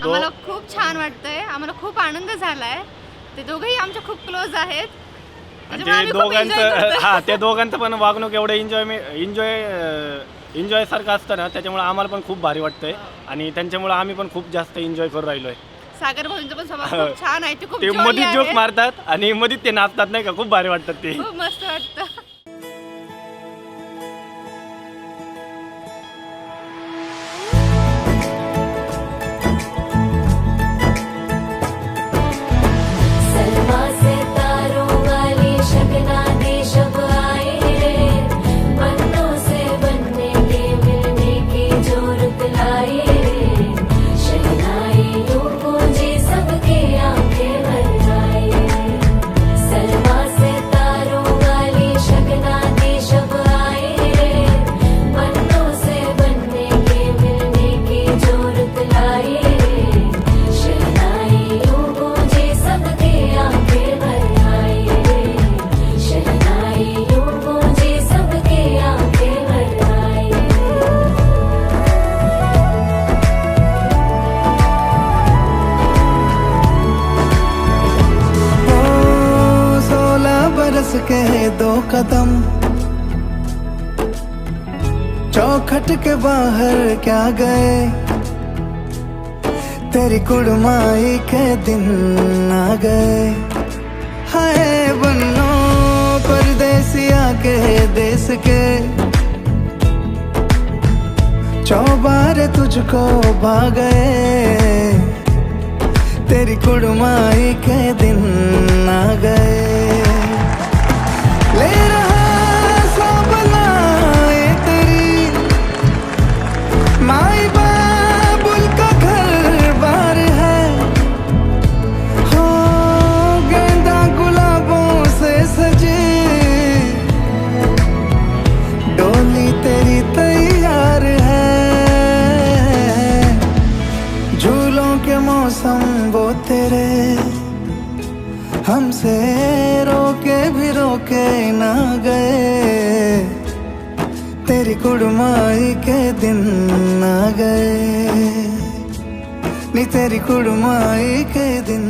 आम्हाला खूप छान वाटतंय, आम्हाला खूप आनंद झालाय. ते दोघेही आमच्या खूप क्लोज आहेत. त्याच्यामुळे ते आम्ही खूप enjoy दोघांचं करतोय. त्या दोघांचं पण वागणूक एवढं एन्जॉय सारखं असतं ना, त्याच्यामुळे आम्हाला पण खूप भारी वाटतंय आणि त्यांच्यामुळे आम्ही पण खूप जास्त एन्जॉय करू राहिलोय. सागर भाऊंचा पण स्वभाव खूप छान आहे. ते खूप ते jolly मधीच जोक आहेत. मारतात आणि मधीच ते नाचतात नाही का, खूप भारी वाटतात ते. खूप मस्त वाटतं. सलमा से तारों वाली शगना दे शब आए रे, बनों से बनने के मिलने की जोरत लाए रे, शहनाई यूं गूंजे सबके आंखें भर आए। सलमा से तारों वाली शगना दे शब आए रे, बनों से बनने के मिलने की जोरत लाए रे, शहनाई यूं गूंजे सबके आंखें भर आए रे, शहनाई यूं गूंजे सबके आंखें भर आए। ओ 16 बरस के 2 कदम चौखट के बाहर क्या गए, तेरी कुड़माई के दिन आ गए। हाय बन्नो परदेसिया के देश के, चौबारे तुझको भा गए, तेरी कुड़माई के दिन आ गए। ले रहा सब लाए तेरी माई बाबुल का घर बार है, हो गेंदा गुलाबों से सजे, डोली तेरी तैयार है, झूलों के मौसम वो तेरे, हमसे रोके भी रोके ना गए, तेरी कुड़माई के दिन आ गए, नी तेरी कुड़माई के दिन